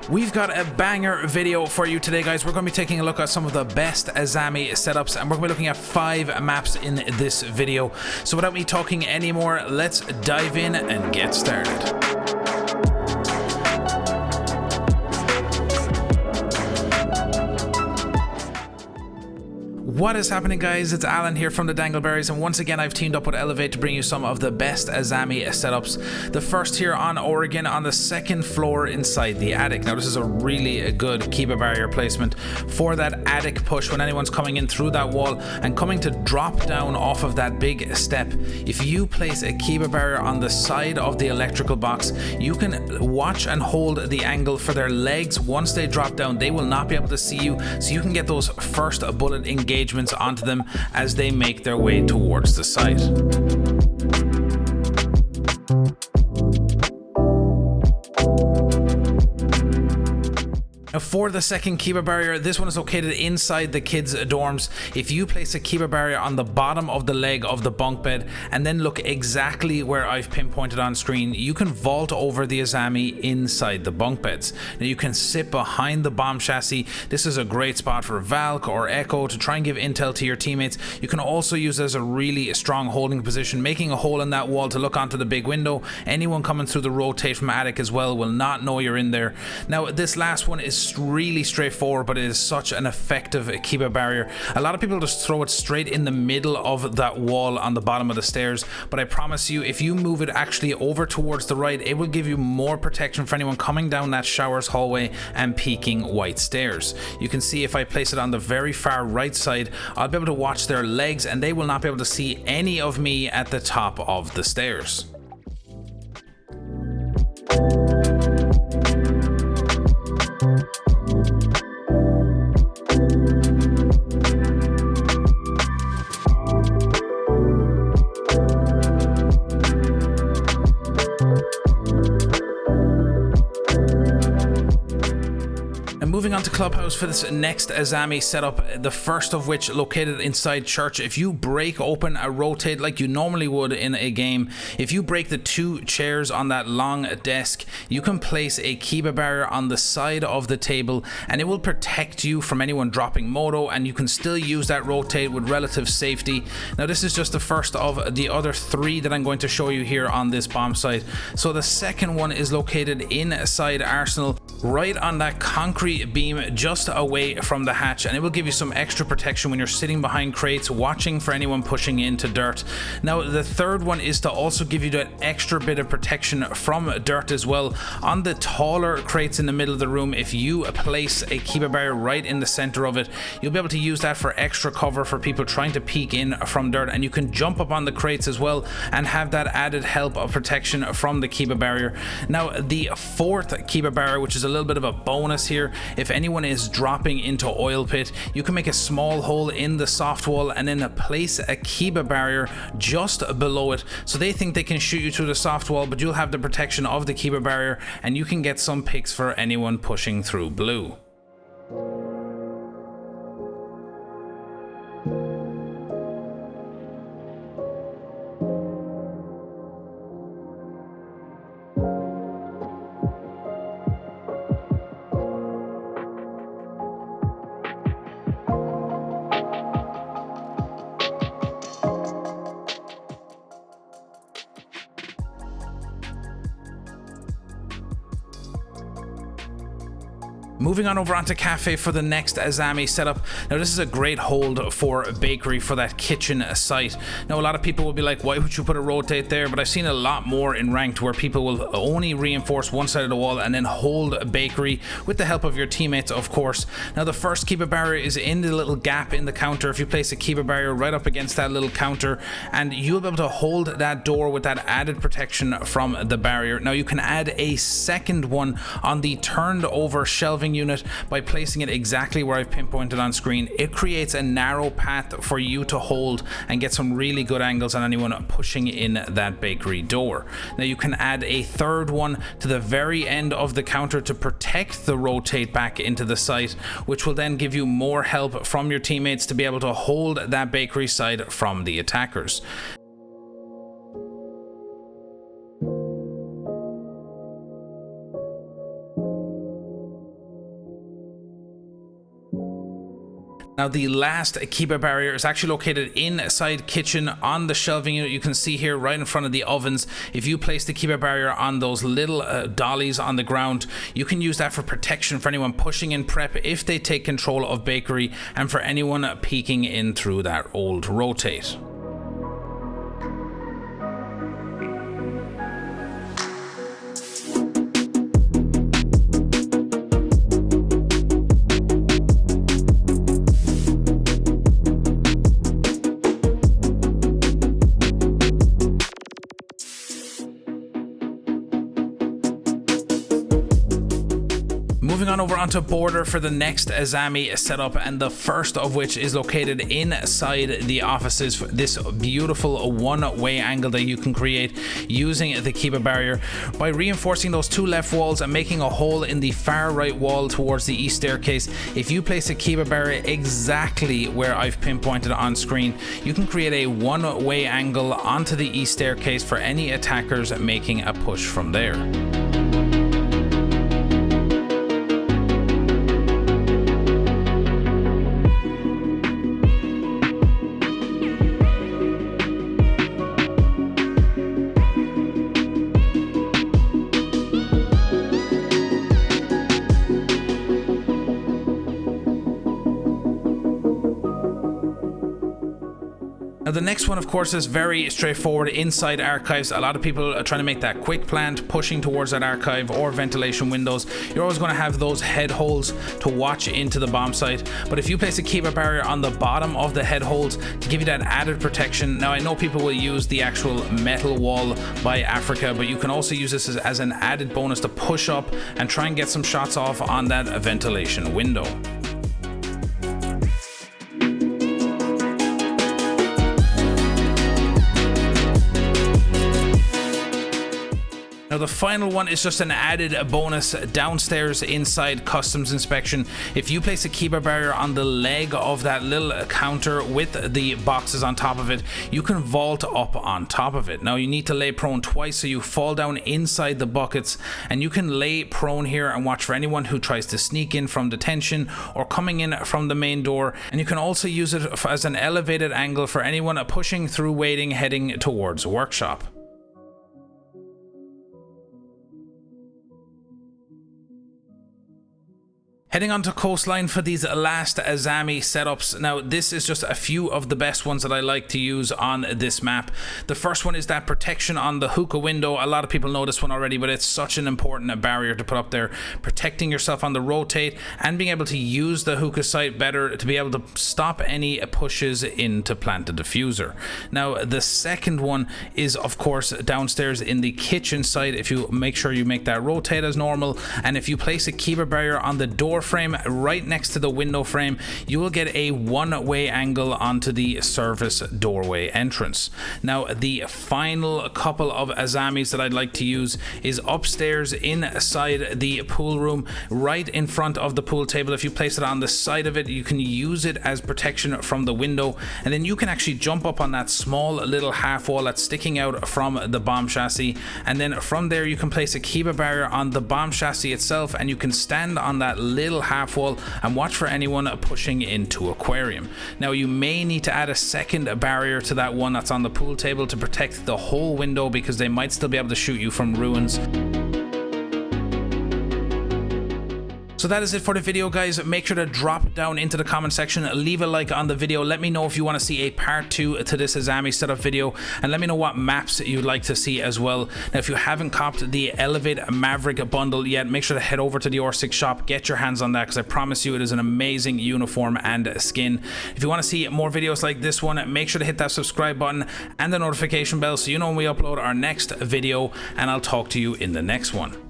We've got a banger video for you today, guys. We're going to be taking a look at some of the best Azami setups, and we're going to be looking at 5 maps in this video. So without me talking anymore, let's dive in and get started. What is happening, guys? It's Alan here from the Dangleberries, and once again I've teamed up with Elevate to bring you some of the best Azami setups. The first here on Oregon on the 2nd floor inside the attic. Now this is a really good Kiba barrier placement for that attic push when anyone's coming in through that wall and coming to drop down off of that big step. If you place a Kiba barrier on the side of the electrical box, you can watch and hold the angle for their legs. Once they drop down, they will not be able to see you, so you can get those first bullet engagements onto them as they make their way towards the site. Now for the second Kiba barrier, this one is located inside the kids' dorms. If you place a Kiba barrier on the bottom of the leg of the bunk bed and then look exactly where I've pinpointed on screen, you can vault over the Azami inside the bunk beds. Now you can sit behind the bomb chassis. This is a great spot for Valk or Echo to try and give intel to your teammates. You can also use it as a really strong holding position, making a hole in that wall to look onto the big window. Anyone coming through the rotate from attic as well will not know you're in there. Now this last one is really straightforward, but it is such an effective Kiba barrier. A lot of people just throw it straight in the middle of that wall on the bottom of the stairs, but I promise you, if you move it actually over towards the right, it will give you more protection for anyone coming down that shower's hallway and peeking white stairs. You can see if I place it on the very far right side, I'll be able to watch their legs and they will not be able to see any of me at the top of the stairs. Moving on to Clubhouse for this next Azami setup, the first of which located inside church. If you break open a rotate like you normally would in a game, if you break the 2 chairs on that long desk, you can place a Kiba barrier on the side of the table and it will protect you from anyone dropping moto, and you can still use that rotate with relative safety. Now this is just the first of the other 3 that I'm going to show you here on this bomb site. So the second one is located inside Arsenal, right on that concrete beam just away from the hatch, and it will give you some extra protection when you're sitting behind crates watching for anyone pushing into dirt. Now the third one is to also give you that extra bit of protection from dirt as well. On the taller crates in the middle of the room, if you place a Kiba barrier right in the center of it, you'll be able to use that for extra cover for people trying to peek in from dirt, and you can jump up on the crates as well and have that added help of protection from the Kiba barrier. Now the fourth Kiba barrier, which is a little bit of a bonus here, if anyone is dropping into oil pit, you can make a small hole in the soft wall and then place a Kiba barrier just below it, so they think they can shoot you through the soft wall, but you'll have the protection of the Kiba barrier and you can get some picks for anyone pushing through blue. Moving on over onto Cafe for the next Azami setup. Now this is a great hold for a bakery for that kitchen site. Now a lot of people will be like, why would you put a rotate there? But I've seen a lot more in ranked where people will only reinforce one side of the wall and then hold a bakery with the help of your teammates, of course. Now the first Kiba barrier is in the little gap in the counter. If you place a Kiba barrier right up against that little counter, and you'll be able to hold that door with that added protection from the barrier. Now you can add a second one on the turned over shelving unit by placing it exactly where I've pinpointed on screen. It creates a narrow path for you to hold and get some really good angles on anyone pushing in that bakery door. Now you can add a third one to the very end of the counter to protect the rotate back into the site, which will then give you more help from your teammates to be able to hold that bakery side from the attackers. Now the last Kiba barrier is actually located inside kitchen on the shelving unit. You can see here right in front of the ovens. If you place the Kiba barrier on those little dollies on the ground, you can use that for protection for anyone pushing in prep if they take control of bakery, and for anyone peeking in through that old rotate. Moving on over onto border for the next Azami setup, and the first of which is located inside the offices. This beautiful one-way angle that you can create using the Kiba barrier by reinforcing those two left walls and making a hole in the far right wall towards the east staircase. If you place a Kiba barrier exactly where I've pinpointed on screen, you can create a one-way angle onto the east staircase for any attackers making a push from there. Now the next one, of course, is very straightforward. Inside archives, a lot of people are trying to make that quick plant, pushing towards that archive or ventilation windows. You're always going to have those head holes to watch into the bomb site, but if you place a Kiba barrier on the bottom of the head holes to give you that added protection. Now I know people will use the actual metal wall by Africa, but you can also use this as an added bonus to push up and try and get some shots off on that ventilation window. Now the final one is just an added bonus downstairs inside customs inspection. If you place a Kiba barrier on the leg of that little counter with the boxes on top of it, you can vault up on top of it. Now you need to lay prone twice so you fall down inside the buckets, and you can lay prone here and watch for anyone who tries to sneak in from detention or coming in from the main door. And you can also use it as an elevated angle for anyone pushing through waiting heading towards workshop. Heading on to Coastline for these last Azami setups. Now this is just a few of the best ones that I like to use on this map. The first one is that protection on the hookah window. A lot of people know this one already, but it's such an important barrier to put up there, protecting yourself on the rotate and being able to use the hookah site better to be able to stop any pushes in to plant the diffuser. Now the second one is of course downstairs in the kitchen site. If you make sure you make that rotate as normal, and if you place a Kiba barrier on the door frame right next to the window frame, you will get a one-way angle onto the service doorway entrance. Now the final couple of Azamis that I'd like to use is upstairs inside the pool room, right in front of the pool table. If you place it on the side of it, you can use it as protection from the window, and then you can actually jump up on that small little half wall that's sticking out from the bomb chassis, and then from there you can place a Kiba barrier on the bomb chassis itself, and you can stand on that little half wall and watch for anyone pushing into aquarium. Now you may need to add a second barrier to that one that's on the pool table to protect the whole window, because they might still be able to shoot you from ruins. So that is it for the video, guys. Make sure to drop down into the comment section, leave a like on the video, let me know if you want to see a part 2 to this Azami setup video, and let me know what maps you'd like to see as well. Now if you haven't copped the Elevate Maverick bundle yet, make sure to head over to the R6 shop, get your hands on that, because I promise you it is an amazing uniform and skin. If you want to see more videos like this one, make sure to hit that subscribe button and the notification bell so you know when we upload our next video, and I'll talk to you in the next one.